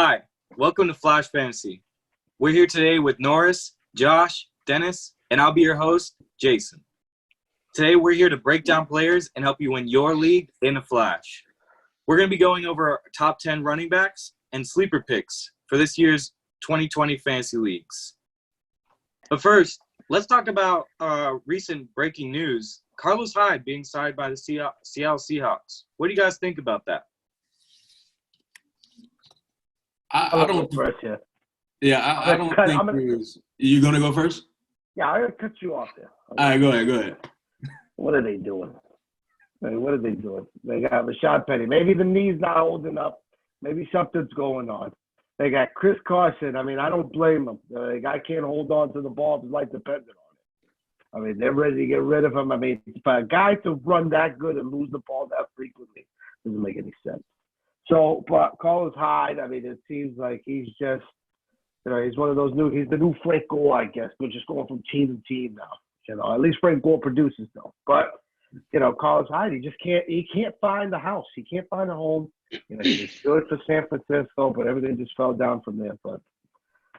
Hi, welcome to Flash Fantasy. We're here today with Norris, Josh, Dennis, and I'll be your host, Jason. Today we're here to break down players and help you win your league in a flash. We're going to be going over our top 10 running backs and sleeper picks for this year's 2020 fantasy leagues. But first, let's talk about recent breaking news. Carlos Hyde being signed by the Seattle Seahawks. What do you guys think about that? I don't. First, yeah. Yeah, I don't think it was. You gonna go first? Yeah, I'm gonna cut you off there. Okay. All right, go ahead. What are they doing? What are they doing? They got Rashad Penny. Maybe the knee's not holding up. Maybe something's going on. They got Chris Carson. I mean, I don't blame him. The guy can't hold on to the ball if his life depended on it. I mean, they're ready to get rid of him. I mean, for a guy to run that good and lose the ball that frequently doesn't make any sense. So, but Carlos Hyde, I mean, it seems like he's just, he's one of those he's the new Frank Gore, I guess, but just going from team to team now. At least Frank Gore produces though. But, Carlos Hyde, he can't find the house. He can't find a home. He's good for San Francisco, but everything just fell down from there. But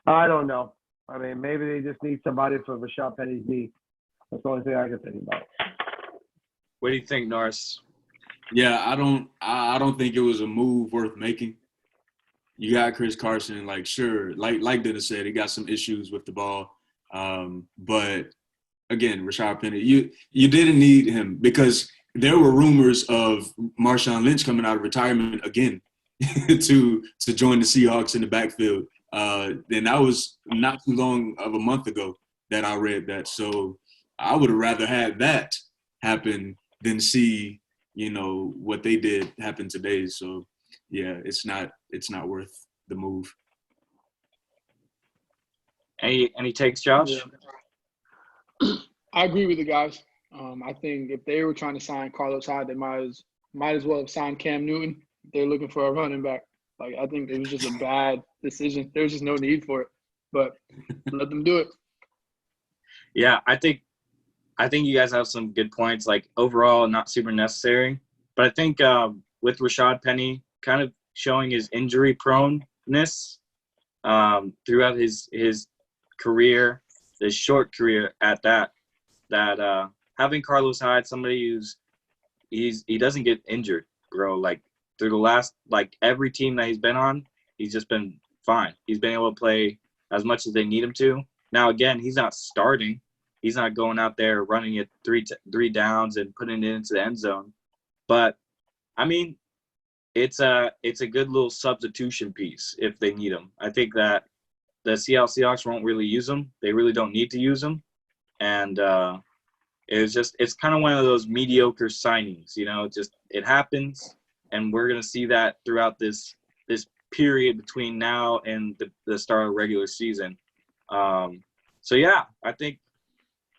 I don't know. I mean, maybe they just need somebody for Rashad Penny's knee. That's the only thing I can think about. What do you think, Norris? Yeah, I don't think it was a move worth making. You got Chris Carson, like Dennis said, he got some issues with the ball. But again, Rashad Penny, you didn't need him because there were rumors of Marshawn Lynch coming out of retirement again to join the Seahawks in the backfield. And that was not too long of a month ago that I read that. So I would have rather had that happen than see what they did happen today. So yeah, it's not worth the move. Any takes, Josh? Yeah. I agree with the guys. I think if they were trying to sign Carlos Hyde, they might as well have signed Cam Newton. They're looking for a running back. Like, I think it was just a bad decision. There was just no need for it, but let them do it. Yeah, I think you guys have some good points. Like, overall, not super necessary. But I think with Rashad Penny kind of showing his injury proneness throughout his career, his short career at that having Carlos Hyde, somebody he doesn't get injured, bro. Like, through the last, every team that he's been on, he's just been fine. He's been able to play as much as they need him to. Now, again, he's not starting. He's not going out there running it three downs and putting it into the end zone. But, I mean, it's a good little substitution piece if they need him. I think that the Seattle Seahawks won't really use him. They really don't need to use him. And it's kind of one of those mediocre signings. It happens, and we're going to see that throughout this period between now and the start of the regular season. So, yeah, I think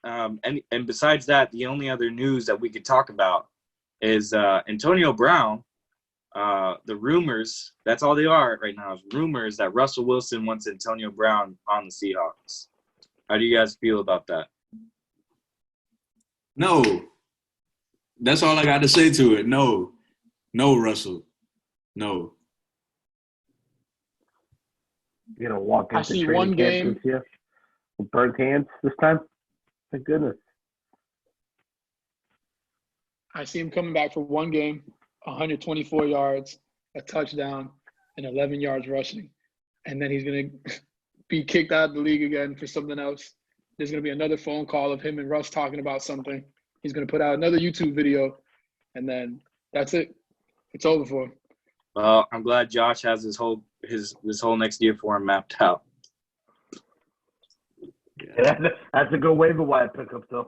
and besides that, the only other news that we could talk about is Antonio Brown. The rumors, that's all they are right now, is rumors that Russell Wilson wants Antonio Brown on the Seahawks. How do you guys feel about that? No. That's all I got to say to it. No. No, Russell. No. Walk into see training one camp game this year with burnt hands this time. Thank goodness. I see him coming back for one game, 124 yards, a touchdown, and 11 yards rushing. And then he's going to be kicked out of the league again for something else. There's going to be another phone call of him and Russ talking about something. He's going to put out another YouTube video, and then that's it. It's over for him. Well, I'm glad Josh has this whole next year for him mapped out. Yeah, that's a good waiver wire pickup, though.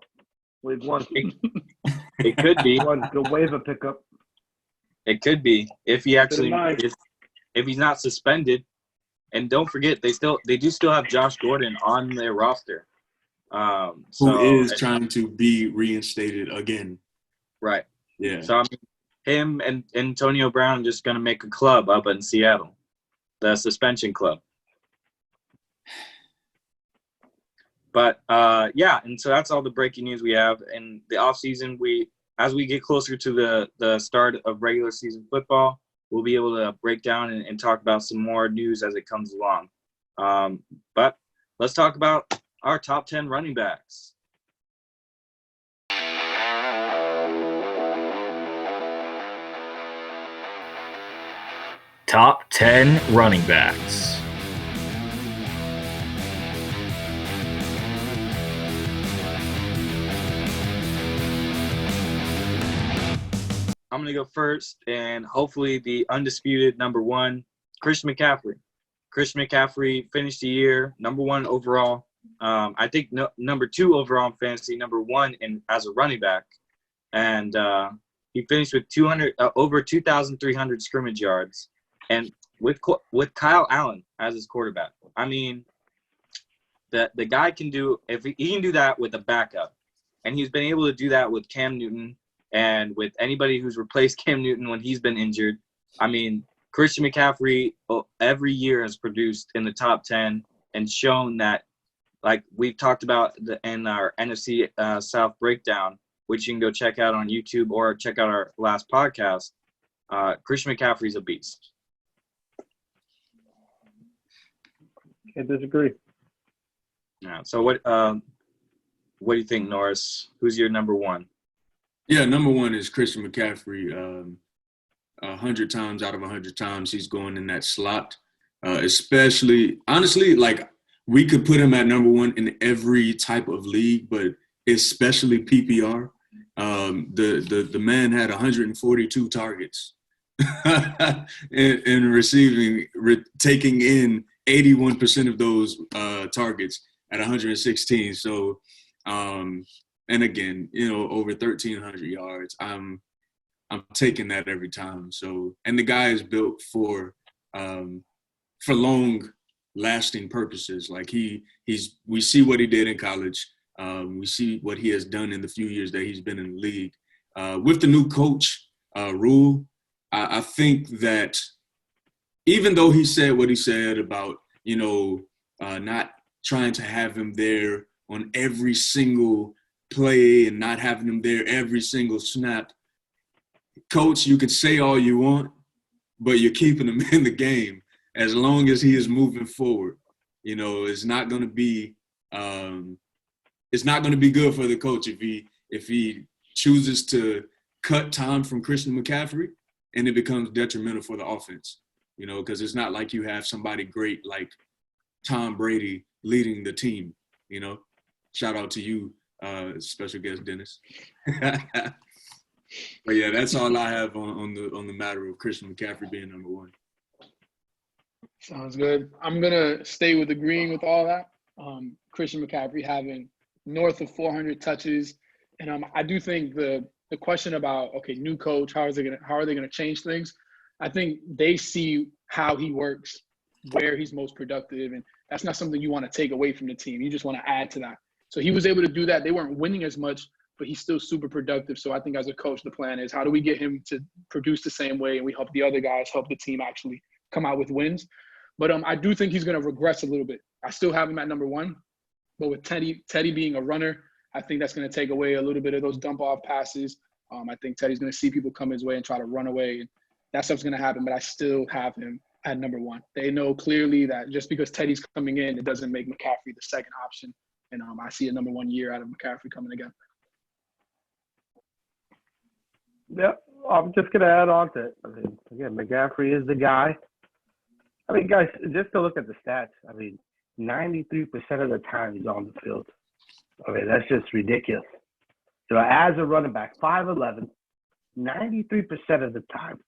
We've won. It could be. One good waiver pickup. It could be if he actually if he's not suspended. And don't forget, they do still have Josh Gordon on their roster, who is trying to be reinstated again. Right. Yeah. So I mean, him and Antonio Brown are just gonna make a club up in Seattle, the suspension club. But yeah, and so that's all the breaking news we have. In the offseason, as we get closer to the start of regular season football, we'll be able to break down and talk about some more news as it comes along. But let's talk about our top 10 running backs. Top 10 running backs. I'm going to go first, and hopefully the undisputed number one, Christian McCaffrey. Christian McCaffrey finished the year number one overall. I think number two overall in fantasy, number one as a running back. And he finished with over 2,300 scrimmage yards. And with Kyle Allen as his quarterback, I mean, the guy can do – if he can do that with a backup, and he's been able to do that with Cam Newton and with anybody who's replaced Cam Newton when he's been injured. I mean, Christian McCaffrey every year has produced in the top 10 and shown that, like we've talked about in our NFC South breakdown, which you can go check out on YouTube or check out our last podcast, Christian McCaffrey's a beast. Can't disagree. Yeah. So what do you think, Norris? Who's your number one? Yeah, number one is Christian McCaffrey. 100 times out of 100 times he's going in that slot. Especially, honestly, like we could put him at number one in every type of league, but especially PPR. The man had 142 targets in receiving, taking in 81% of those targets at 116. So, and again, over 1,300 yards. I'm taking that every time. So, and the guy is built for long-lasting purposes. Like we see what he did in college. We see what he has done in the few years that he's been in the league. With the new coach rule, I think that even though he said what he said about, not trying to have him there on every single play and not having him there every single snap, Coach, you can say all you want, but you're keeping him in the game as long as he is moving forward. It's not going to be good for the coach if he chooses to cut time from Christian McCaffrey and it becomes detrimental for the offense. Because it's not like you have somebody great like Tom Brady leading the team. Shout out to you, special guest Dennis. But yeah, that's all I have on the matter of Christian McCaffrey being number one. Sounds good. I'm gonna stay with agreeing with all that. Christian McCaffrey having north of 400 touches, and I do think the question about new coach, how are they gonna change things? I think they see how he works, where he's most productive, and that's not something you want to take away from the team. You just want to add to that. So he was able to do that. They weren't winning as much, but he's still super productive. So I think as a coach, the plan is how do we get him to produce the same way, and we help the other guys, help the team actually come out with wins. But I do think he's going to regress a little bit. I still have him at number one, but with Teddy being a runner, I think that's going to take away a little bit of those dump-off passes. I think Teddy's going to see people come his way and try to run away, and that stuff's going to happen, but I still have him at number one. They know clearly that just because Teddy's coming in, it doesn't make McCaffrey the second option. And I see a number 1 year out of McCaffrey coming again. Yeah, I'm just going to add on to it. I mean, again, McCaffrey is the guy. I mean, guys, just to look at the stats, 93% of the time he's on the field. That's just ridiculous. So as a running back, 5'11", 93% of the time.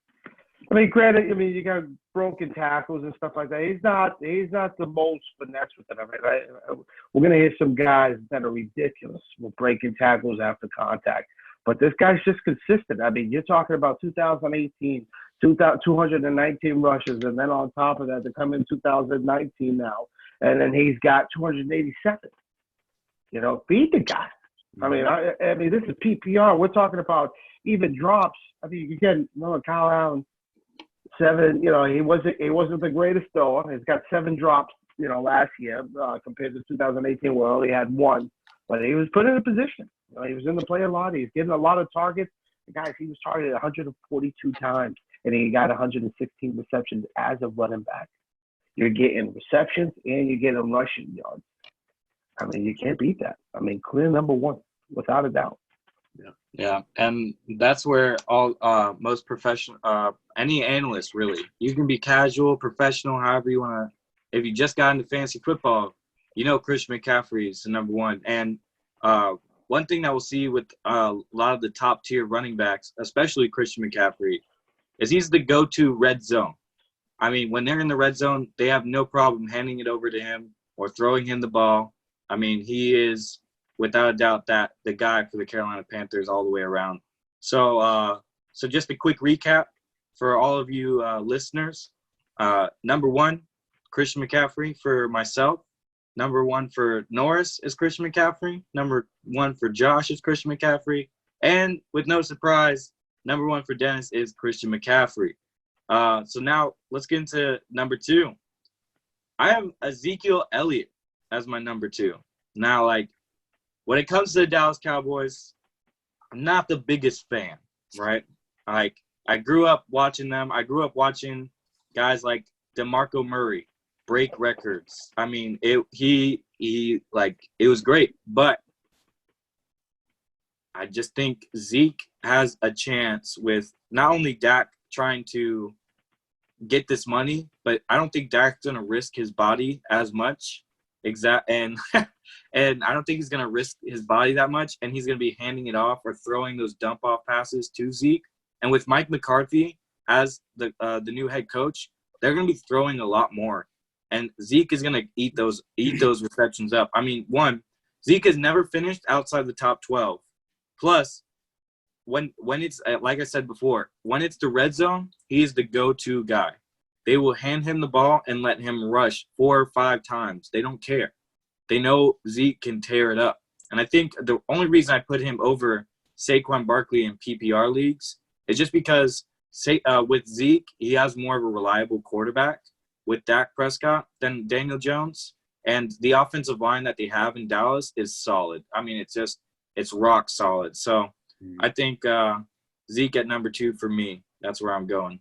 Granted, you got broken tackles and stuff like that. He's not the most finesse with it. We're going to hear some guys that are ridiculous with breaking tackles after contact. But this guy's just consistent. You're talking about 2018, 219 rushes, and then on top of that, they come in 2019 now, and then he's got 287. Beat the guy. This is PPR. We're talking about even drops. Again, Kyle Allen, 7. He wasn't the greatest thrower. He's got 7 drops. Last year compared to 2018, where he only had 1. But he was put in a position. He was in the play a lot. He's getting a lot of targets. Guys, he was targeted 142 times. and he got 116 receptions as a running back. You're getting receptions and you're getting rushing yards. I mean, you can't beat that. I mean, clear number one, without a doubt. Yeah, and that's where all most professional, any analyst really, you can be casual, professional, however you want to. If you just got into fantasy football, you know Christian McCaffrey is the number one. And one thing that we'll see with a lot of the top tier running backs, especially Christian McCaffrey, is he's the go-to red zone. I mean, when they're in the red zone, they have no problem handing it over to him or throwing him the ball. I mean, he is, without a doubt, that the guy for the Carolina Panthers all the way around. So just a quick recap for all of you listeners. Number one, Christian McCaffrey for myself. Number one for Norris is Christian McCaffrey. Number one for Josh is Christian McCaffrey. And with no surprise, number one for Dennis is Christian McCaffrey. So now let's get into number two. I have Ezekiel Elliott as my number two. Now, like, when it comes to the Dallas Cowboys, I'm not the biggest fan, right? Like, I grew up watching them. I grew up watching guys like DeMarco Murray break records. I mean, it was great. But I just think Zeke has a chance with not only Dak trying to get this money, but I don't think Dak's going to risk his body as much. And I don't think he's going to risk his body that much, and he's going to be handing it off or throwing those dump-off passes to Zeke. And with Mike McCarthy as the new head coach, they're going to be throwing a lot more, and Zeke is going to eat those receptions up. I mean, Zeke has never finished outside the top 12. Plus, when it's like I said before, when it's the red zone, he is the go-to guy. They will hand him the ball and let him rush 4 or 5 times. They don't care. They know Zeke can tear it up. And I think the only reason I put him over Sacrum Barkley in PPR leagues is just because with Zeke, he has more of a reliable quarterback with Dak Prescott than Daniel Jones. And the offensive line that they have in Dallas is solid. I mean, it's rock solid. So I think Zeke at number 2 for me. That's where I'm going.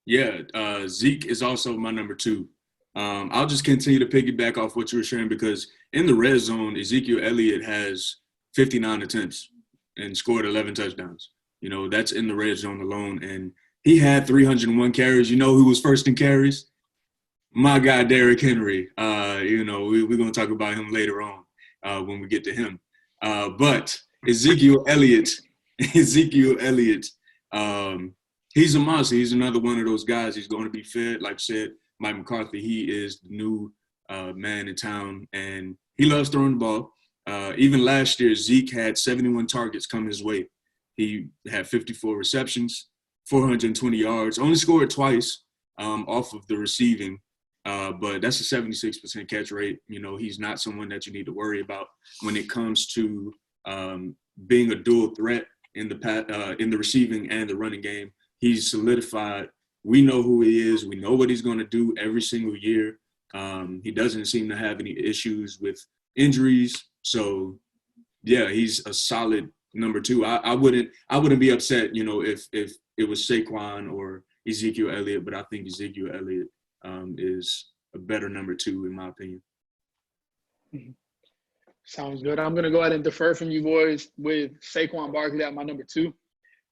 Yeah, Zeke is also my number 2. I'll just continue to piggyback off what you were sharing because in the red zone, Ezekiel Elliott has 59 attempts and scored 11 touchdowns. You know, that's in the red zone alone. And he had 301 carries. You know who was first in carries? My guy, Derrick Henry. We're going to talk about him later on when we get to him. But Ezekiel Elliott, he's a monster. He's another one of those guys. He's going to be fed. Like I said, Mike McCarthy, he is the new man in town, and he loves throwing the ball. Even last year, Zeke had 71 targets come his way. He had 54 receptions, 420 yards, only scored twice off of the receiving, but that's a 76% catch rate. You know, he's not someone that you need to worry about when it comes to being a dual threat in the receiving and the running game. He's solidified. We know who he is. We know what he's going to do every single year. He doesn't seem to have any issues with injuries. So, yeah, he's a solid number 2. I wouldn't be upset, you know, if it was Saquon or Ezekiel Elliott, but I think Ezekiel Elliott is a better number 2 in my opinion. Sounds good. I'm going to go ahead and defer from you boys with Saquon Barkley at my number 2.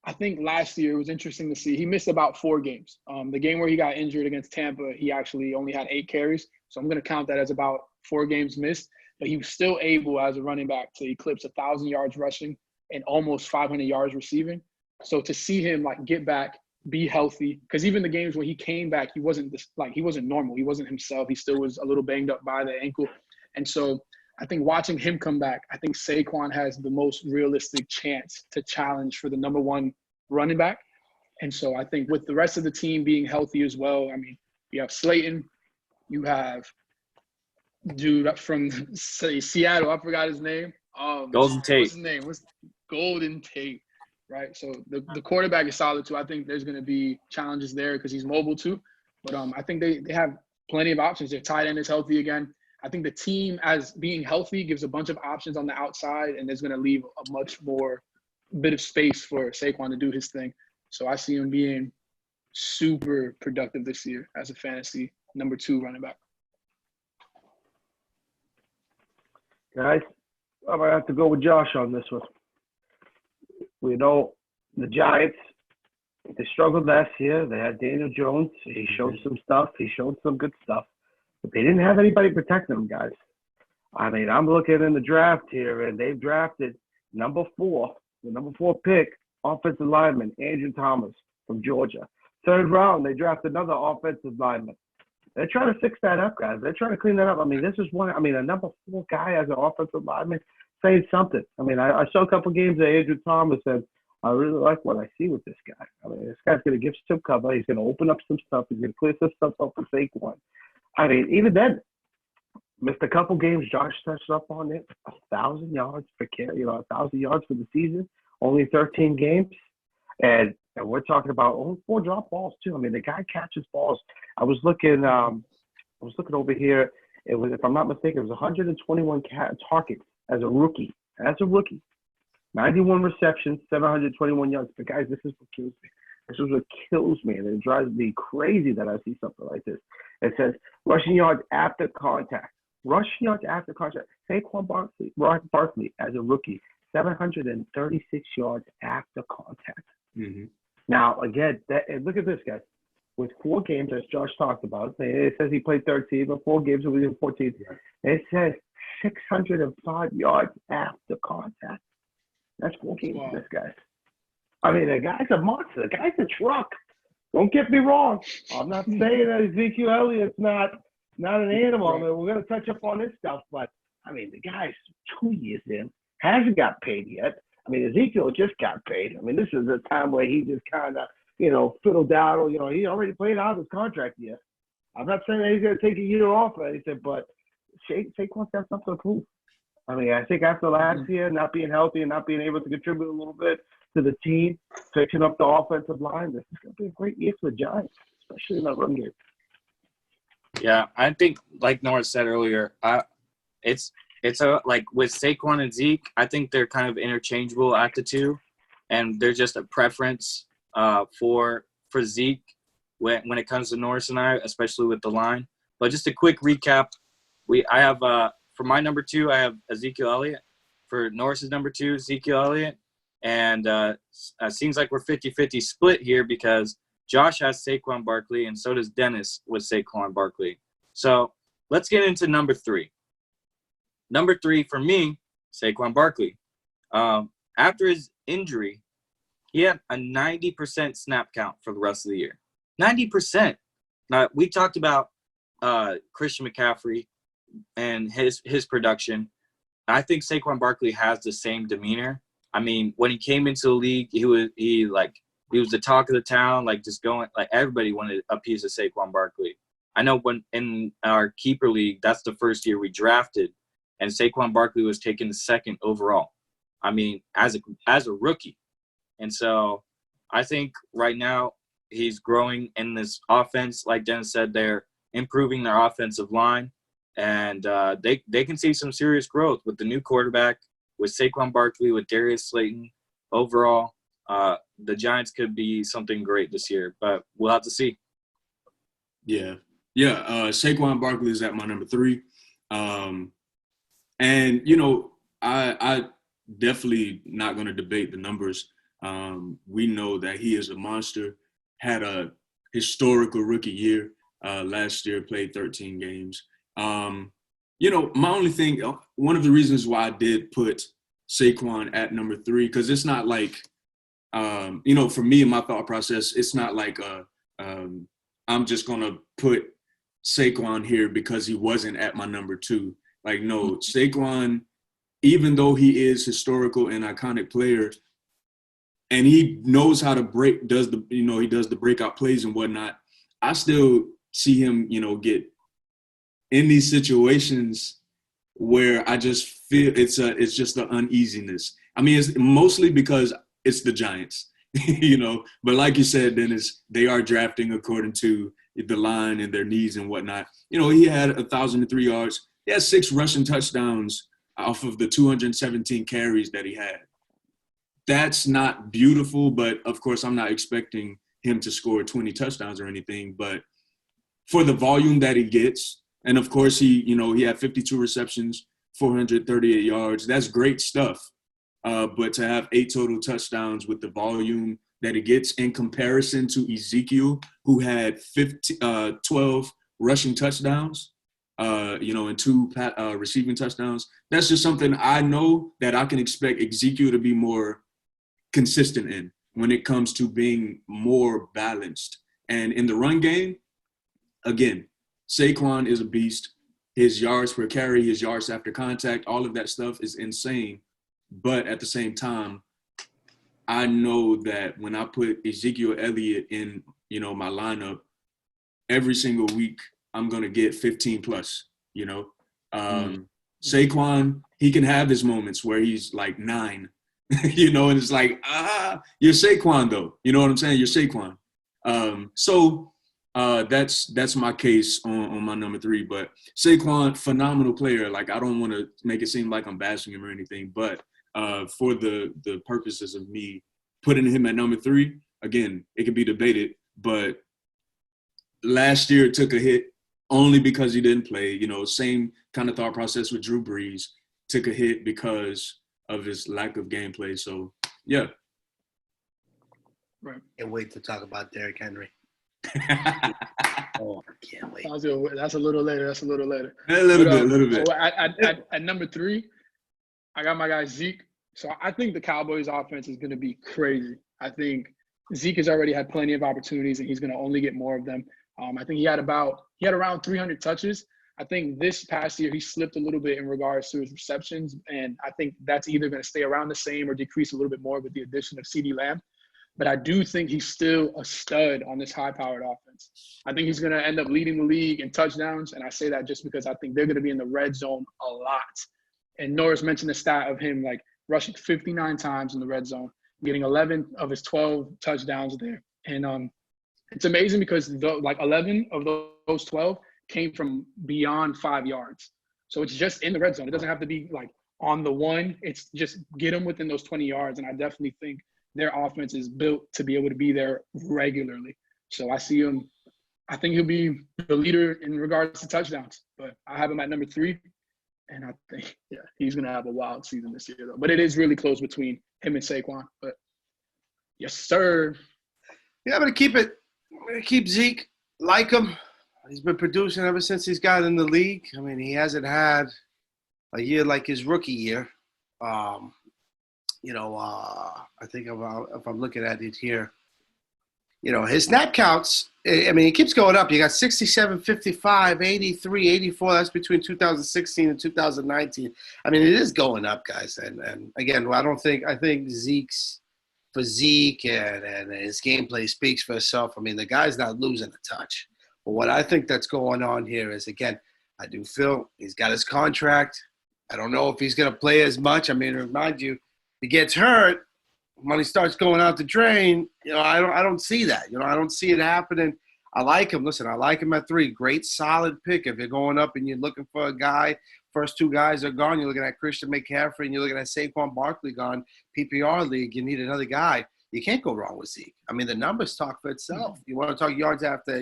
I think last year it was interesting to see. He missed about 4 games. The game where he got injured against Tampa, he actually only had 8 carries. So I'm going to count that as about 4 games missed. But he was still able, as a running back, to eclipse 1,000 yards rushing and almost 500 yards receiving. So to see him get back, be healthy, because even the games when he came back, he wasn't normal. He wasn't himself. He still was a little banged up by the ankle. And so I think watching him come back, I think Saquon has the most realistic chance to challenge for the number 1 running back. And so I think with the rest of the team being healthy as well, I mean, you have Slayton, you have dude from Seattle, I forgot his name. Golden Tate. What's his name? Golden Tate, right? So the quarterback is solid too. I think there's going to be challenges there because he's mobile too. But I think they have plenty of options. Their tight end is healthy again. I think the team, as being healthy, gives a bunch of options on the outside, and there's going to leave a much more bit of space for Saquon to do his thing. So I see him being super productive this year as a fantasy number 2 running back. Guys, I'm going to have to go with Josh on this one. We know the Giants, they struggled last year. They had Daniel Jones. He showed some stuff. He showed some good stuff. But they didn't have anybody protecting them, guys. I mean, I'm looking in the draft here, and they've drafted the number 4 pick, offensive lineman, Andrew Thomas from Georgia. 3rd round, they drafted another offensive lineman. They're trying to fix that up, guys. They're trying to clean that up. I mean, this is one. I mean, a number 4 guy as an offensive lineman saying something. I mean, I saw a couple games of Andrew Thomas, and I really like what I see with this guy. I mean, this guy's going to give some cover. He's going to open up some stuff. He's going to clear some stuff up for Saquon. I mean, even then, missed a couple games. Josh touched up on it. 1,000 yards per carry, 1,000 yards for the season. Only 13 games. And we're talking about only 4 drop balls too. I mean, the guy catches balls. I was looking over here. It was, if I'm not mistaken, it was 121 targets as a rookie. 91 receptions, 721 yards. But guys, this is what kills me. This is what kills me, and it drives me crazy that I see something like this. It says rushing yards after contact. Saquon Barkley as a rookie, 736 yards after contact. Mm-hmm. Now, again, and look at this, guys. With 4 games, as Josh talked about, it says he played 13, but 4 games within 14. It says 605 yards after contact. That's 4 games for this guy. I mean, the guy's a monster. The guy's a truck. Don't get me wrong. I'm not saying that Ezekiel Elliott's not an animal. I mean, we're going to touch up on this stuff, but, I mean, the guy's 2 years in, hasn't got paid yet. I mean, Ezekiel just got paid. I mean, this is a time where he just kind of, fiddled out. He already played out his contract yet. I'm not saying that he's going to take a year off or anything, but Saquon's got something to prove. I mean, I think after last year, not being healthy and not being able to contribute a little bit to the team, fixing up the offensive line, this is going to be a great year for the Giants, especially in that run game. Yeah, I think, like Norris said earlier, it's like with Saquon and Zeke, I think they're kind of interchangeable at the 2, and they're just a preference for Zeke when it comes to Norris and I, especially with the line. But just a quick recap, I have for my number 2, I have Ezekiel Elliott. For Norris's number 2, Ezekiel Elliott. And it seems like we're 50-50 split here because Josh has Saquon Barkley and so does Dennis with Saquon Barkley. So let's get into number 3. Number 3 for me, Saquon Barkley. After his injury, he had a 90% snap count for the rest of the year. 90%. Now, we talked about Christian McCaffrey and his production. I think Saquon Barkley has the same demeanor. I mean, when he came into the league, he was the talk of the town, like just going, like everybody wanted a piece of Saquon Barkley. I know when in our keeper league, that's the first year we drafted, and Saquon Barkley was taken 2nd overall. I mean, as a rookie. And so I think right now he's growing in this offense. Like Dennis said, they're improving their offensive line, and they can see some serious growth with the new quarterback, with Saquon Barkley, with Darius Slayton. Overall, the Giants could be something great this year, but we'll have to see. Yeah. Saquon Barkley is at my number 3. And, I definitely not going to debate the numbers. We know that he is a monster, had a historical rookie year. Last year, played 13 games. My only thing, one of the reasons why I did put Saquon at number 3, because it's not like, for me in my thought process, it's not like I'm just going to put Saquon here because he wasn't at my number 2. Like, no, Saquon, even though he is historical and iconic player, and he knows how to he does the breakout plays and whatnot, I still see him, get in these situations where I just feel it's just the uneasiness. I mean, it's mostly because it's the Giants, but like you said, Dennis, they are drafting according to the line and their needs and whatnot. He had 1,003 yards. He had 6 rushing touchdowns off of the 217 carries that he had. That's not beautiful, but of course I'm not expecting him to score 20 touchdowns or anything, but for the volume that he gets, and of course he had 52 receptions, 438 yards. That's great stuff. But to have 8 total touchdowns with the volume that he gets in comparison to Ezekiel, who had 12 rushing touchdowns, and 2 receiving touchdowns, that's just something I know that I can expect Ezekiel to be more consistent in when it comes to being more balanced. And in the run game, again, Saquon is a beast. His yards per carry, his yards after contact, all of that stuff is insane. But at the same time, I know that when I put Ezekiel Elliott in, my lineup, every single week I'm going to get 15 plus, Saquon, he can have his moments where he's like 9, and it's like, you're Saquon though. You know what I'm saying? You're Saquon. So that's my case on my number 3. But Saquon, phenomenal player. Like, I don't want to make it seem like I'm bashing him or anything, but for the purposes of me putting him at number 3, again, it can be debated, but last year took a hit only because he didn't play. Same kind of thought process with Drew Brees, took a hit because of his lack of gameplay. So, yeah. Right. Can't wait to talk about Derrick Henry. Oh, I can't wait. That's a little later. A little bit. So at number 3, I got my guy Zeke. So I think the Cowboys offense is going to be crazy. I think Zeke has already had plenty of opportunities, and he's going to only get more of them. I think he had around 300 touches. I think this past year he slipped a little bit in regards to his receptions, and I think that's either going to stay around the same or decrease a little bit more with the addition of CeeDee Lamb. But I do think he's still a stud on this high-powered offense. I think he's going to end up leading the league in touchdowns, and I say that just because I think they're going to be in the red zone a lot. And Norris mentioned the stat of him, like, rushing 59 times in the red zone, getting 11 of his 12 touchdowns there. And it's amazing because 11 of those 12 came from beyond 5 yards. So it's just in the red zone. It doesn't have to be like on the 1. It's just get them within those 20 yards. And I definitely think their offense is built to be able to be there regularly. So I see him. I think he'll be the leader in regards to touchdowns. But I have him at number 3. And I think, he's going to have a wild season this year, though. But it is really close between him and Saquon. But, yes, sir. Yeah, I'm going to keep Zeke. Like him. He's been producing ever since he's got in the league. I mean, he hasn't had a year like his rookie year. I think if I'm looking at it here, his snap counts, I mean, it keeps going up. You got 67, 55, 83, 84. That's between 2016 and 2019. I mean, it is going up, guys. And again, I think Zeke's physique and his gameplay speaks for itself. I mean, the guy's not losing a touch. But what I think that's going on here is, again, I do feel he's got his contract. I don't know if he's going to play as much. I mean, remind you, he gets hurt. Money starts going out the drain. I don't see that. I don't see it happening. I like him. Listen, I like him at 3. Great, solid pick. If you're going up and you're looking for a guy, first 2 guys are gone. You're looking at Christian McCaffrey and you're looking at Sacrum Barkley gone. PPR league, you need another guy. You can't go wrong with Zeke. I mean, the numbers talk for itself. You want to talk yards after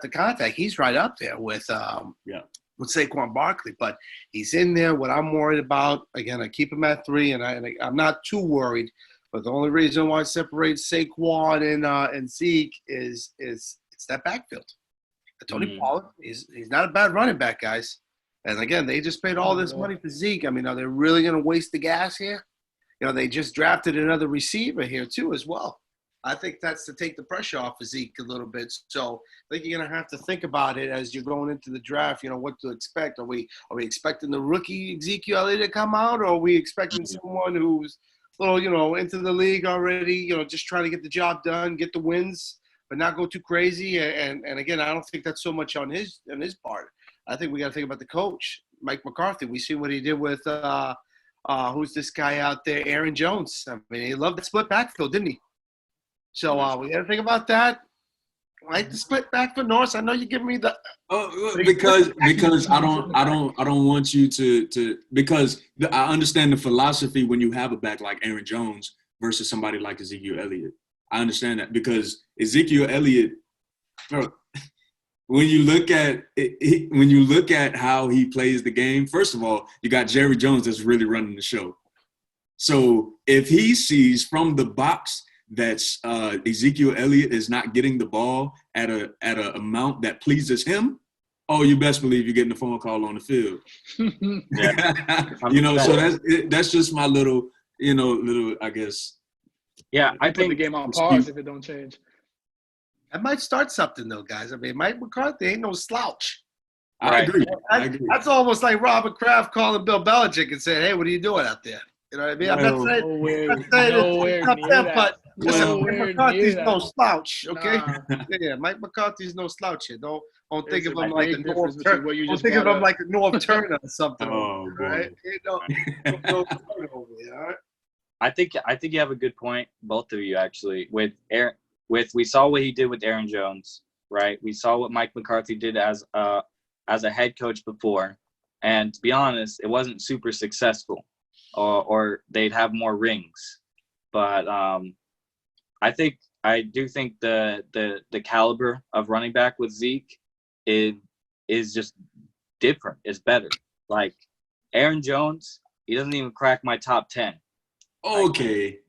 contact. He's right up there with Saquon Barkley, but he's in there. What I'm worried about, again, I keep him at 3, and I'm not too worried. But the only reason why I separate Saquon and Zeke is it's that backfield. Tony Pollard, he's not a bad running back, guys. And again, they just paid all this money for Zeke. I mean, are they really going to waste the gas here? They just drafted another receiver here too as well. I think that's to take the pressure off of Zeke a little bit. So I think you're going to have to think about it as you're going into the draft, what to expect. Are we expecting the rookie Ezekiel Elliott to come out, or are we expecting someone who's a little, into the league already, just trying to get the job done, get the wins, but not go too crazy? And again, I don't think that's so much on his part. I think we got to think about the coach, Mike McCarthy. We see what he did with who's this guy out there, Aaron Jones. I mean, he loved the split backfield, didn't he? So we got to think about that. I like the split back for Norris. I know you give me the because I don't want you to because I understand the philosophy when you have a back like Aaron Jones versus somebody like Ezekiel Elliott. I understand that because Ezekiel Elliott, bro, when you look at how he plays the game, first of all, you got Jerry Jones that's really running the show. So if he sees from the box that Ezekiel Elliott is not getting the ball at a amount that pleases him, oh, you best believe you're getting a phone call on the field. Yeah. So that's just my little, I guess. Yeah, I put think the game on pause if it don't change. That might start something, though, guys. I mean, Mike McCarthy ain't no slouch. I agree. That's almost like Robert Kraft calling Bill Belichick and saying, "Hey, what are you doing out there?" You know what I mean? I'm not saying it's up there, but Mike McCarthy's no slouch, okay? Nah. Yeah, Mike McCarthy's no slouch here. Don't think of him a like a big North difference between Turner. what you Don't just think of brought him up. like a North Turner or something. Oh, boy. Right? No Turner over there, all right? I think you have a good point, both of you actually. We saw what he did with Aaron Jones, right? We saw what Mike McCarthy did as a head coach before, and to be honest, it wasn't super successful, or they'd have more rings. But I do think the caliber of running back with Zeke is just different. It's better. Like Aaron Jones, he doesn't even crack my top 10. Okay.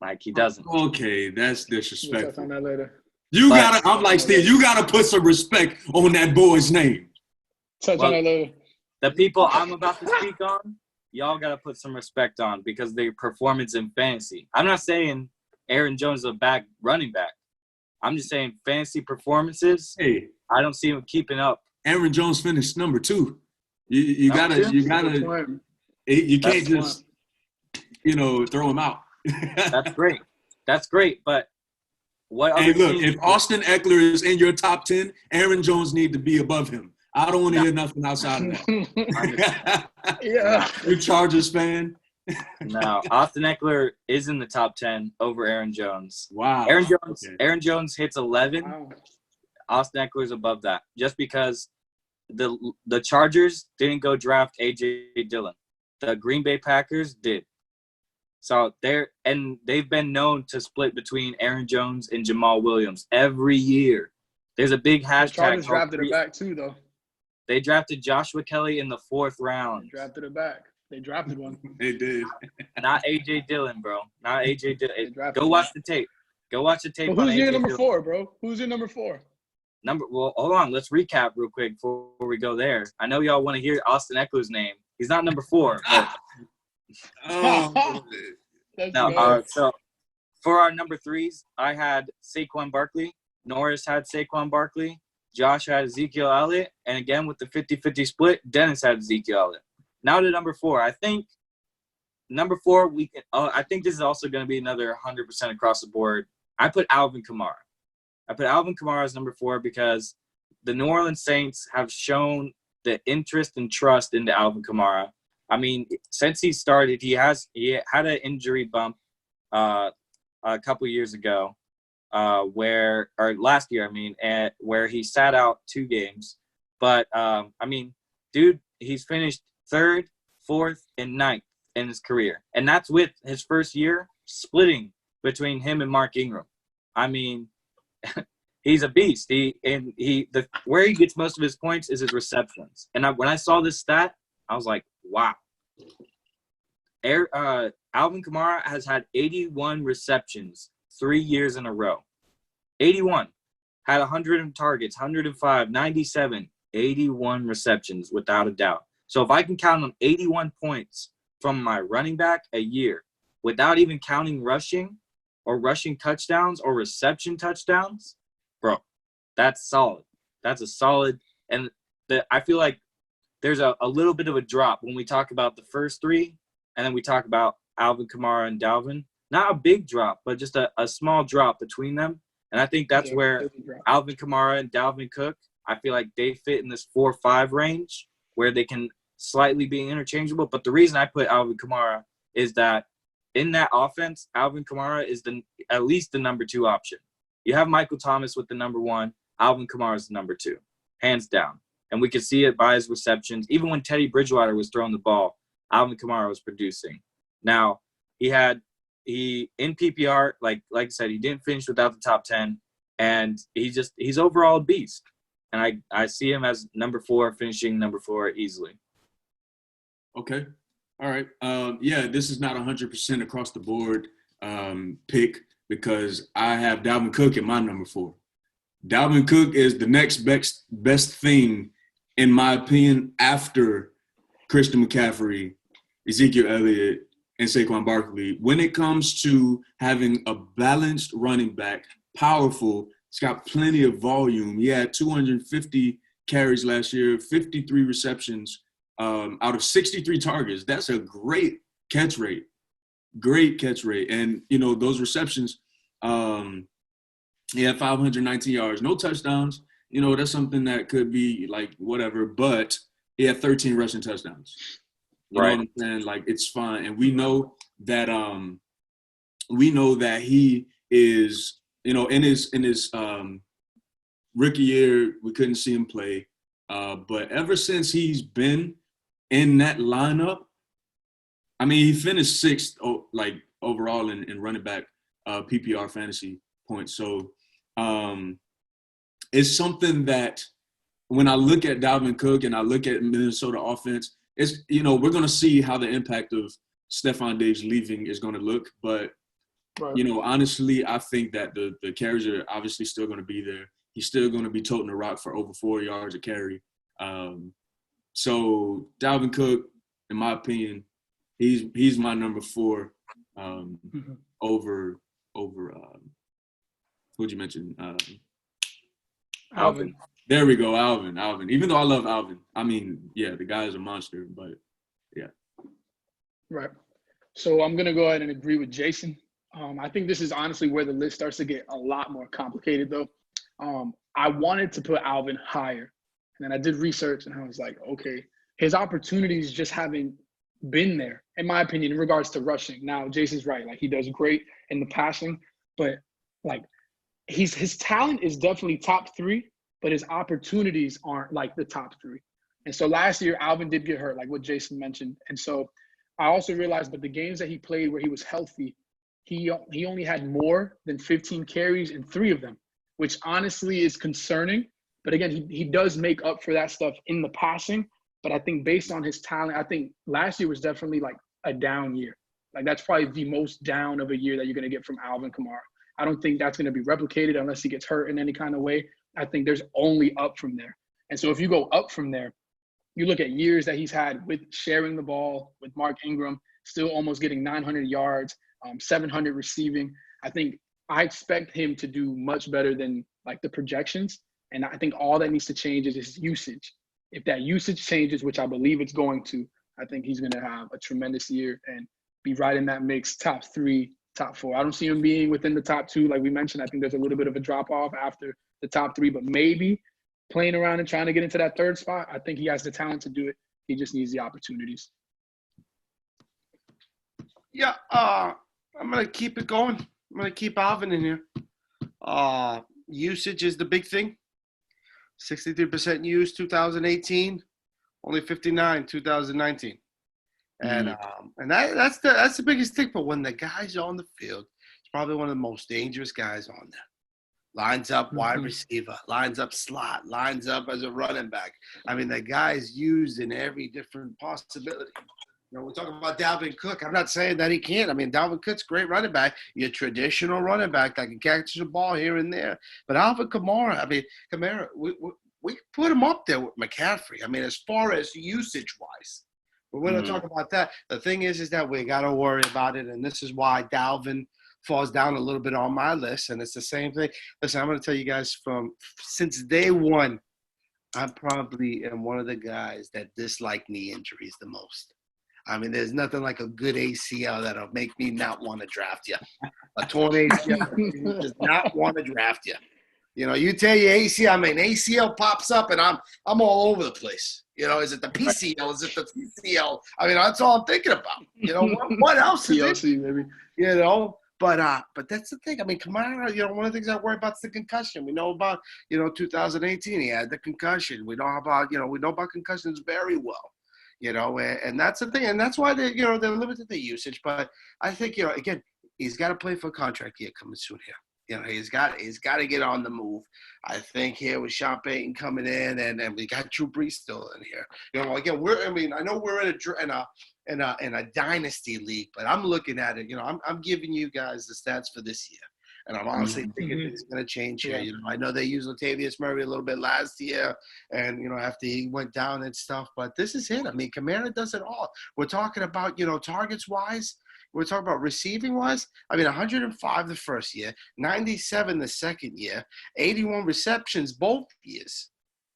Like he doesn't. Okay, that's We'll touch disrespectful. on that later. I'm like Steve, you gotta put some respect on that boy's name. Touch on that later. The people I'm about to speak on, y'all gotta put some respect on because their performance in fantasy. I'm not saying Aaron Jones is a bad running back. I'm just saying fantasy performances. Hey, I don't see him keeping up. Aaron Jones finished number 2. You can't just throw him out. That's great. But what? Hey, look, if Austin Eckler is in your top 10, Aaron Jones need to be above him. I don't want to hear nothing outside of that. Yeah. You Chargers fan? No, Austin Eckler is in the top 10 over Aaron Jones. Wow. Aaron Jones hits 11. Wow. Austin Eckler is above that just because the Chargers didn't go draft A.J. Dillon. The Green Bay Packers did. So they've been known to split between Aaron Jones and Jamal Williams every year. There's a big hashtag. The Chargers drafted it back too, though. They drafted Joshua Kelly in the 4th round. They drafted it back. They drafted one. They did. Not A.J. Dillon, bro. Not A.J. Dillon. Go one. watch the tape. Go watch the tape. But who's your number 4, bro? Who's your number 4? Well, hold on. Let's recap real quick before we go there. I know y'all want to hear Austin Eckler's name. He's not number 4. So for our number 3s, I had Sacrum Barkley. Norris had Sacrum Barkley. Josh had Ezekiel Elliott. And again, with the 50-50 split, Dennis had Ezekiel Elliott. Now to number 4. I think number 4, I think this is also going to be another 100% across the board. I put Alvin Kamara. I put Alvin Kamara as number 4 because the New Orleans Saints have shown the interest and trust into Alvin Kamara. I mean, since he started, he had an injury bump a couple years ago, last year, where he sat out 2 games. But, dude, he's finished 3rd, 4th, and 9th in his career. And that's with his first year splitting between him and Mark Ingram. I mean, he's a beast. Where he gets most of his points is his receptions. And when I saw this stat, I was like, wow. Alvin Kamara has had 81 receptions 3 years in a row. 81. Had 100 targets, 105, 97, 81 receptions without a doubt. So if I can count on 81 points from my running back a year without even counting rushing or rushing touchdowns or reception touchdowns, bro, that's solid. That's a solid. And I feel like there's a little bit of a drop when we talk about the first 3 and then we talk about Alvin Kamara and Dalvin. Not a big drop, but just a small drop between them. And I think that's where Alvin Kamara and Dalvin Cook, I feel like they fit in this 4-5 range where they can slightly be interchangeable. But the reason I put Alvin Kamara is that in that offense, Alvin Kamara is at least the number 2 option. You have Michael Thomas with the number 1. Alvin Kamara is the number 2, hands down. And we could see it by his receptions. Even when Teddy Bridgewater was throwing the ball, Alvin Kamara was producing. Now, he had he in PPR, like I said, he didn't finish without the top 10, and he's overall a beast. And I see him as number 4, finishing number 4 easily. Okay. All right. Yeah, this is not 100% across the board pick because I have Dalvin Cook at my number 4. Dalvin Cook is the next best thing, in my opinion, after Christian McCaffrey, Ezekiel Elliott, and Sacrum Barkley. When it comes to having a balanced running back, powerful, it's got plenty of volume. He had 250 carries last year, 53 receptions out of 63 targets. That's a great catch rate. Great catch rate. And, those receptions, he had 519 yards, no touchdowns. That's something that could be like whatever, but he had 13 rushing touchdowns. You know what I'm saying? Like, it's fine. And we know that he is, in his rookie year, we couldn't see him play. But ever since he's been in that lineup, I mean, he finished 6th, overall in running back PPR fantasy points. So it's something that when I look at Dalvin Cook and I look at Minnesota offense, it's, we're going to see how the impact of Stephon Diggs leaving is going to look. But, honestly, I think that the carries are obviously still going to be there. He's still going to be toting the rock for over 4 yards a carry. So Dalvin Cook, in my opinion, he's my number 4 over who'd you mention? Alvin. There we go, Alvin. Even though I love Alvin, I mean, yeah, the guy is a monster, but yeah. Right. So I'm going to go ahead and agree with Jason. I think this is honestly where the list starts to get a lot more complicated, though. I wanted to put Alvin higher, and then I did research, and I was like, okay, his opportunities just haven't been there, in my opinion, in regards to rushing. Now, Jason's right. Like, he does great in the passing, but, like, his talent is definitely top 3, but his opportunities aren't like the top 3. And so last year, Alvin did get hurt, like what Jason mentioned. And so I also realized that the games that he played where he was healthy, he only had more than 15 carries in 3 of them, which honestly is concerning. But again, he does make up for that stuff in the passing. But I think based on his talent, I think last year was definitely like a down year. Like, that's probably the most down of a year that you're going to get from Alvin Kamara. I don't think that's going to be replicated unless he gets hurt in any kind of way. I think there's only up from there. And so if you go up from there, you look at years that he's had with sharing the ball with Mark Ingram, still almost getting 900 yards, 700 receiving. I expect him to do much better than like the projections. And I think all that needs to change is his usage. If that usage changes, which I believe it's going to, I think he's going to have a tremendous year and be right in that mix, top 3, top 4. I don't see him being within the top 2. Like we mentioned, I think there's a little bit of a drop off after the top 3, but maybe playing around and trying to get into that 3rd spot. I think he has the talent to do it. He just needs the opportunities. Yeah, I'm going to keep it going. I'm going to keep Alvin in here. Usage is the big thing. 63% use 2018, only 59 2019. And that's the biggest thing. But when the guy's on the field, he's probably one of the most dangerous guys on there. Lines up wide receiver, lines up slot, lines up as a running back. I mean, the guy's used in every different possibility. We're talking about Dalvin Cook. I'm not saying that he can't. I mean, Dalvin Cook's a great running back. Your traditional running back that can catch the ball here and there. But Alvin Kamara, we put him up there with McCaffrey. I mean, as far as usage-wise. But we're going to talk about that. The thing is that we got to worry about it, and this is why Dalvin falls down a little bit on my list, and it's the same thing. Listen, I'm going to tell you guys since day one, I probably am one of the guys that dislike knee injuries the most. I mean, there's nothing like a good ACL that'll make me not want to draft you. A torn ACL does not want to draft you. You tell your ACL, I mean, ACL pops up and I'm all over the place. Is it the PCL? Is it the TCL? I mean, that's all I'm thinking about. What else is TLC, it? Maybe. But that's the thing. I mean, Kamara, one of the things I worry about is the concussion. We know about, 2018, he had the concussion. We know about concussions very well. And that's the thing. And that's why they're limited the usage. But I think, again, he's got to play for a contract year coming soon here. You know, he's got to get on the move. I think here with Sean Payton coming in, and we got Drew Brees still in here. You know, again, I know we're in a dynasty league, but I'm looking at it. You know, I'm giving you guys the stats for this year, and I'm honestly thinking it's going to change here. Yeah. You know, I know they used Latavius Murray a little bit last year, and you know after he went down and stuff, but this is it. I mean, Kamara does it all. We're talking about targets wise. We're talking about receiving wise. I mean, 105 the first year, 97 the second year, 81 receptions both years.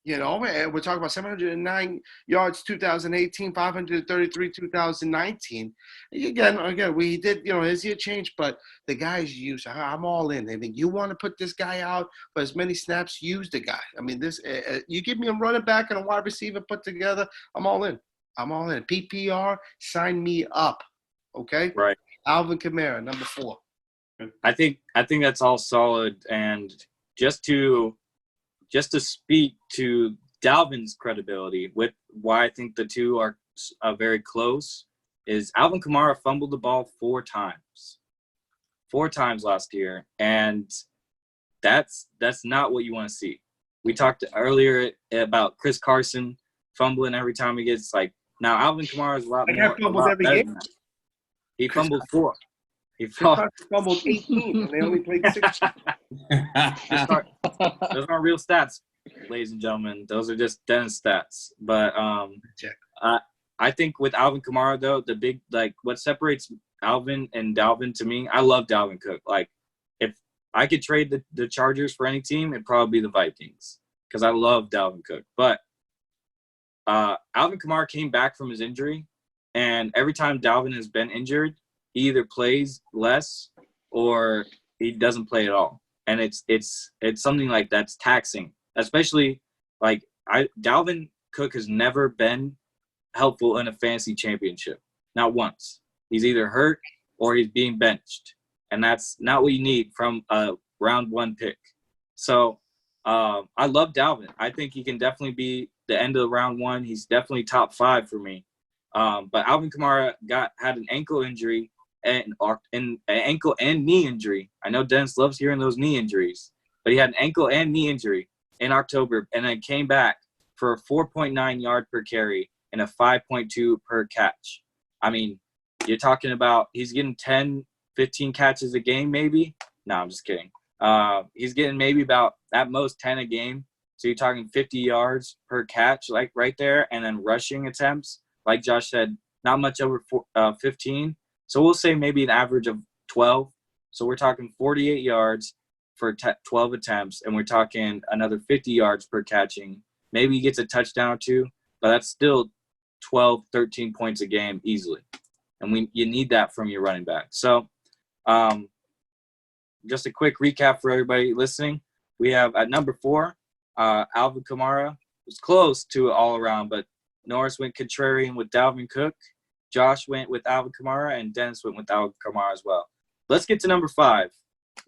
You know, and we're talking about 709 yards 2018, 533 2019. Again, we did, his year change, but the guys use. I'm all in. I mean, you want to put this guy out for as many snaps, use the guy. I mean, you give me a running back and a wide receiver put together, I'm all in. PPR, sign me up. Okay? Right. Alvin Kamara, number 4. I think that's all solid. And just to speak to Dalvin's credibility with why I think the two are very close is Alvin Kamara fumbled the ball 4 times. 4 times last year. And that's not what you want to see. We talked earlier about Chris Carson fumbling every time he gets now Alvin Kamara is a lot every better game. than that. He fumbled 4. He fumbled 18 and they only played 6. Those aren't real stats, ladies and gentlemen. Those are just Dennis stats. But I think with Alvin Kamara, though, the big what separates Alvin and Dalvin to me, I love Dalvin Cook. If I could trade the Chargers for any team, it'd probably be the Vikings because I love Dalvin Cook. But Alvin Kamara came back from his injury, and every time Dalvin has been injured, he either plays less or he doesn't play at all. And it's something that's taxing, especially Dalvin Cook has never been helpful in a fantasy championship, not once. He's either hurt or he's being benched, and that's not what you need from a round 1 pick. So I love Dalvin. I think he can definitely be the end of round 1. He's definitely top 5 for me. But Alvin Kamara had an ankle injury and an ankle and knee injury. I know Dennis loves hearing those knee injuries, but he had an ankle and knee injury in October and then came back for a 4.9 yard per carry and a 5.2 per catch. I mean, you're talking about he's getting 10, 15 catches a game maybe. No, I'm just kidding. He's getting maybe about at most 10 a game. So you're talking 50 yards per catch, right there, and then rushing attempts. Like Josh said, not much over 15. So we'll say maybe an average of 12. So we're talking 48 yards for 12 attempts, and we're talking another 50 yards per catching. Maybe he gets a touchdown or 2, but that's still 12, 13 points a game easily. And you need that from your running back. So just a quick recap for everybody listening. We have at number 4, Alvin Kamara was close to all around, but Norris went contrarian with Dalvin Cook. Josh went with Alvin Kamara, and Dennis went with Alvin Kamara as well. Let's get to number 5.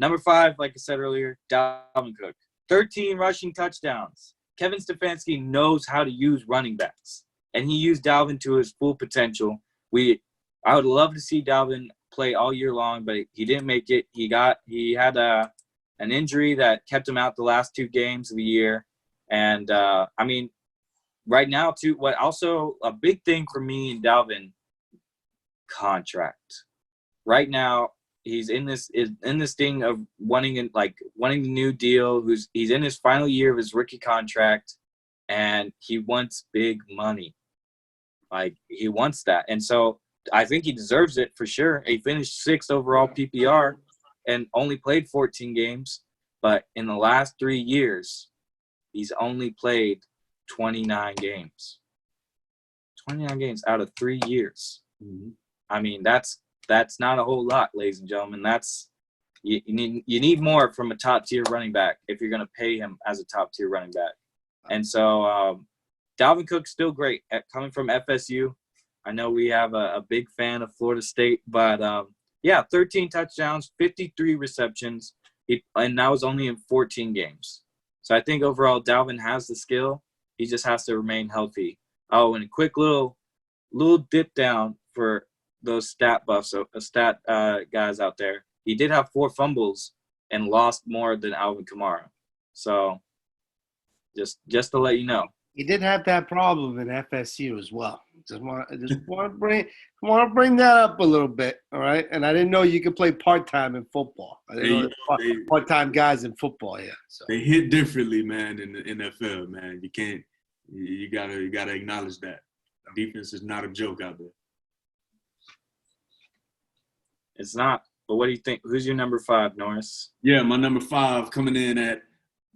Number 5, like I said earlier, Dalvin Cook. 13 rushing touchdowns. Kevin Stefanski knows how to use running backs, and he used Dalvin to his full potential. I would love to see Dalvin play all year long, but he didn't make it. He had an injury that kept him out the last 2 games of the year. And, right now, too, what also a big thing for me and Dalvin, contract. Right now, he's in this thing of wanting the new deal. He's in his final year of his rookie contract, and he wants big money. He wants that. And so I think he deserves it for sure. He finished 6th overall PPR and only played 14 games. But in the last 3 years, he's only played 29 games. 29 games out of 3 years. Mm-hmm. I mean, that's not a whole lot, ladies and gentlemen. You need more from a top-tier running back if you're going to pay him as a top-tier running back. And so Dalvin Cook's still great coming from FSU. I know we have a big fan of Florida State, but 13 touchdowns, 53 receptions, and that was only in 14 games. So I think overall Dalvin has the skill. He just has to remain healthy. Oh, and a quick little dip down for those stat buffs, stat guys out there, he did have 4 fumbles and lost more than Alvin Kamara. So just to let you know. He did have that problem in FSU as well. Just want to bring that up a little bit, all right? And I didn't know you could play part-time in football. I didn't know there's part-time guys in football here. So. They hit differently, man, in the NFL, man. You can't – you gotta acknowledge that. Defense is not a joke out there. It's not. But what do you think? Who's your number 5, Norris? Yeah, my number 5 coming in at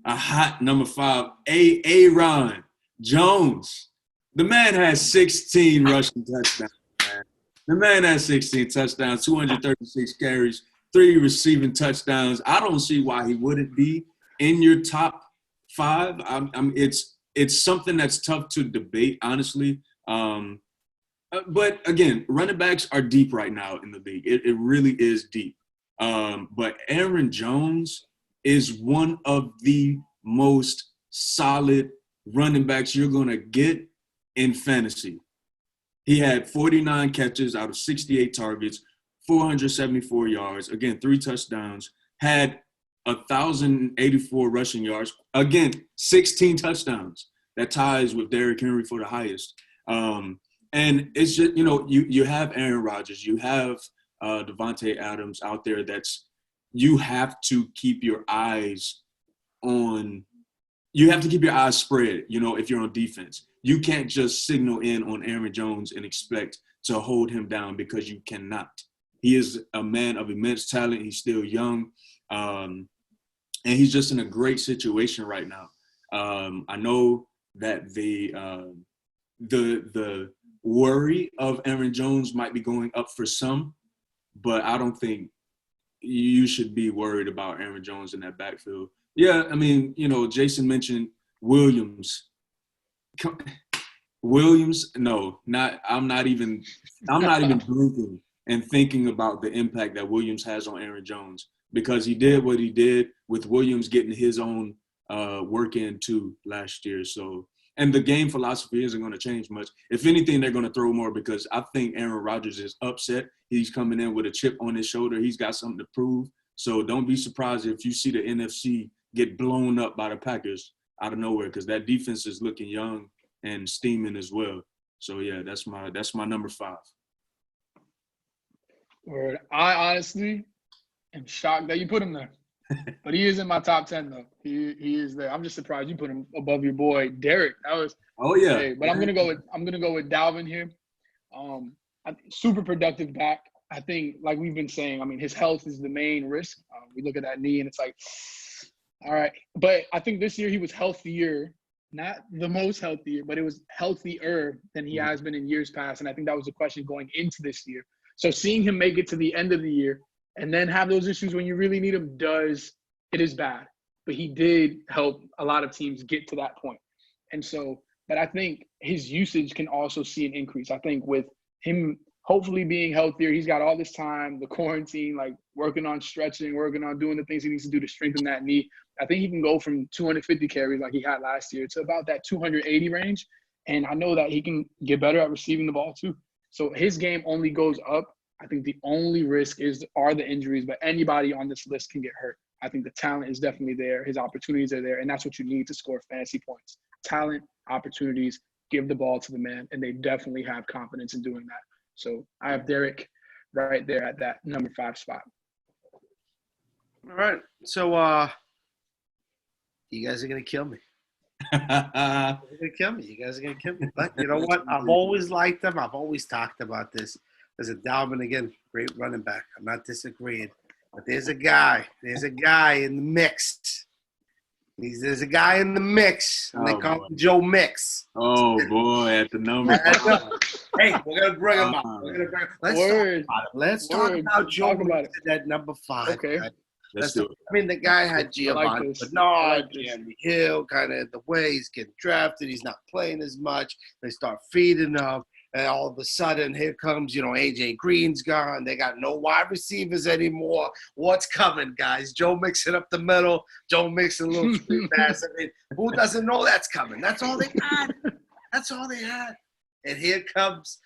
a hot number 5, Aaron Jones. The man has 16 rushing touchdowns, man. The man has 16 touchdowns, 236 carries, 3 receiving touchdowns. I don't see why he wouldn't be in your top 5. It's something that's tough to debate, honestly. But again, running backs are deep right now in the league. It really is deep. But Aaron Jones is one of the most solid running backs you're going to get in fantasy. He had 49 catches out of 68 targets, 474 yards, again, 3 touchdowns, had 1,084 rushing yards, again, 16 touchdowns. That ties with Derrick Henry for the highest. And it's just, you have Aaron Rodgers, you have Devontae Adams out there you have to keep your eyes on – you have to keep your eyes spread, if you're on defense. You can't just signal in on Aaron Jones and expect to hold him down because you cannot. He is a man of immense talent. He's still young. And he's just in a great situation right now. I know that the worry of Aaron Jones might be going up for some, but I don't think you should be worried about Aaron Jones in that backfield. Yeah, I mean, Jason mentioned Williams. No, I'm not even blinking and thinking about the impact that Williams has on Aaron Jones, because he did what he did with Williams getting his own work in too last year. So, and the game philosophy isn't going to change much. If anything, they're going to throw more, because I think Aaron Rodgers is upset. He's coming in with a chip on his shoulder. He's got something to prove. So don't be surprised if you see the NFC get blown up by the Packers out of nowhere, because that defense is looking young and steaming as well. So yeah, that's my number 5. Word. I honestly am shocked that you put him there. But he is in my top 10 though. He is there. I'm just surprised you put him above your boy Derek. That was but I'm gonna go with Dalvin here. Super productive back. I think, like we've been saying, I mean, his health is the main risk. We look at that knee and it's like, all right. But I think this year he was healthier, not the most healthier, but it was healthier than he has been in years past. And I think that was the question going into this year. So seeing him make it to the end of the year and then have those issues when you really need him it is bad. But he did help a lot of teams get to that point. And so, but I think his usage can also see an increase. I think with him hopefully being healthier, he's got all this time, the quarantine, like working on stretching, working on doing the things he needs to do to strengthen that knee. I think he can go from 250 carries like he had last year to about that 280 range. And I know that he can get better at receiving the ball too. So his game only goes up. I think the only risk are the injuries, but anybody on this list can get hurt. I think the talent is definitely there. His opportunities are there, and that's what you need to score fantasy points. Talent, opportunities, give the ball to the man, and they definitely have confidence in doing that. So I have Derek right there at that number 5 spot. All right. So you guys are going to kill me. You guys are going to kill me. But you know what? I've always liked them. I've always talked about this. There's a Dalvin, again, great running back. I'm not disagreeing. But there's a guy in the mix. There's a guy in the mix, and they call him Joe Mix. Oh, boy, at the number. Hey, we're going to bring him up. Let's talk about Joe Mix at number 5. Okay. Right? Let's do it. I mean, the guy had Giovanni Bernard, Jeremy Hill, kind of the way he's getting drafted. He's not playing as much. They start feeding him. And all of a sudden, here comes, A.J. Green's gone. They got no wide receivers anymore. What's coming, guys? Joe mixing up the middle. Joe mixing a little screen pass. I mean, who doesn't know that's coming? That's all they had. And here comes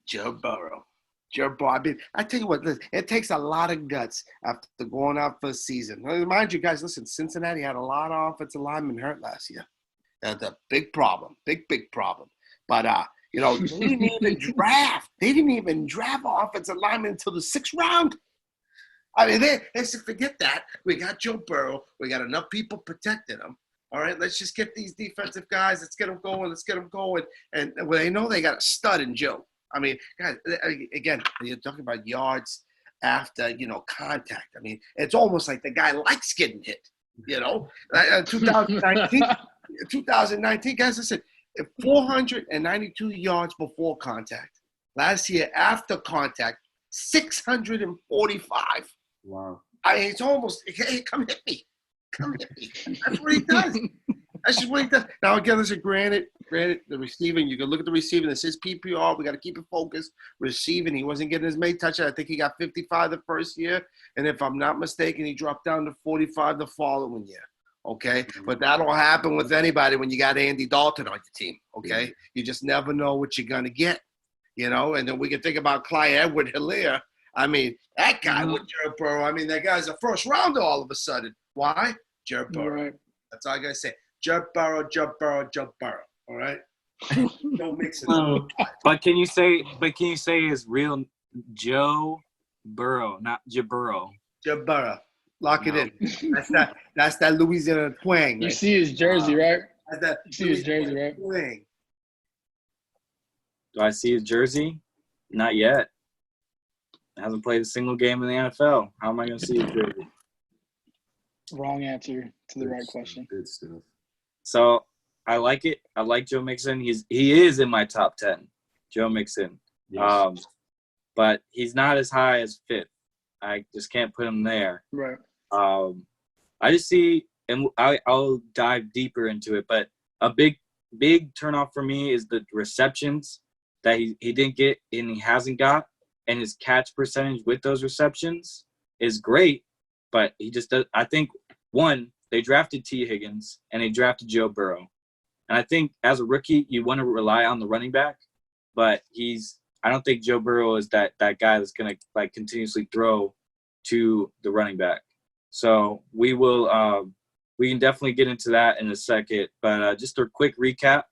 Joe Burrow. Joe Burrow. I mean, I tell you what, listen, it takes a lot of guts after going out for a season. Mind you, guys, listen, Cincinnati had a lot of offensive linemen hurt last year. That's a big problem, big problem. But, they didn't even draft. They didn't even draft offensive linemen until the 6th round. I mean, they said, forget that. We got Joe Burrow. We got enough people protecting him. All right, let's just get these defensive guys. Let's get them going. And well, they know they got a stud in Joe. I mean, guys, again, you're talking about yards after, contact. I mean, it's almost like the guy likes getting hit, 2019, guys, listen, 492 yards before contact. Last year, after contact, 645. Wow. I mean, it's almost, hey, come hit me. That's what he does. That's just what he does. Now, again, listen, granted, the receiving, you can look at the receiving. This is PPR. We got to keep it focused. Receiving, he wasn't getting his main touchdown. I think he got 55 the first year. And if I'm not mistaken, he dropped down to 45 the following year. Okay? But that'll happen with anybody when you got Andy Dalton on your team. Okay? You just never know what you're going to get. And then we can think about Clyde Edwards-Helaire. I mean, that guy with Joe Burrow, I mean, that guy's a first rounder all of a sudden. Why? Joe Burrow. Right. That's all I got to say. Joe Burrow. All right? Don't mix it up. But can you say his real Joe Burrow, not Jaburo? Joe Burrow. Lock it in. That's that Louisiana twang. You see his jersey, right? That's that You see his jersey, right? Twang. Do I see his jersey? Not yet. Hasn't played a single game in the NFL. How am I going to see his jersey? Wrong answer to the right question. Good stuff. So I like it. I like Joe Mixon. He is in my top 10, Joe Mixon. Yes. But he's not as high as 5th. I just can't put him there. Right. I just see, and I'll dive deeper into it, but a big turnoff for me is the receptions that he didn't get and he hasn't got, and his catch percentage with those receptions is great, but he just does. I think, one, they drafted T. Higgins and they drafted Joe Burrow. And I think as a rookie, you want to rely on the running back, but I don't think Joe Burrow is that guy that's going to continuously throw to the running back. So we can definitely get into that in a second, but just a quick recap.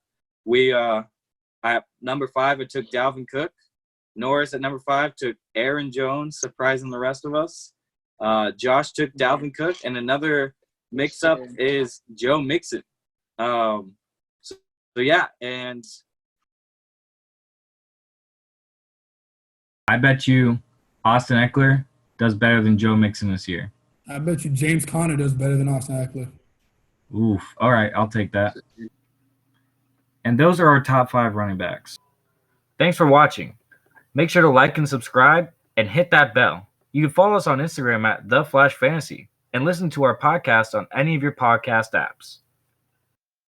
At number 5, I took Dalvin Cook. Norris at number 5 took Aaron Jones, surprising the rest of us. Josh took Dalvin Cook, and another mix-up is Joe Mixon. So yeah, and I bet you Austin Eckler does better than Joe Mixon this year. I bet you James Conner does better than Austin Eckler. Oof. All right, I'll take that. And those are our top 5 running backs. Thanks for watching. Make sure to like and subscribe and hit that bell. You can follow us on Instagram at The Flash Fantasy and listen to our podcast on any of your podcast apps.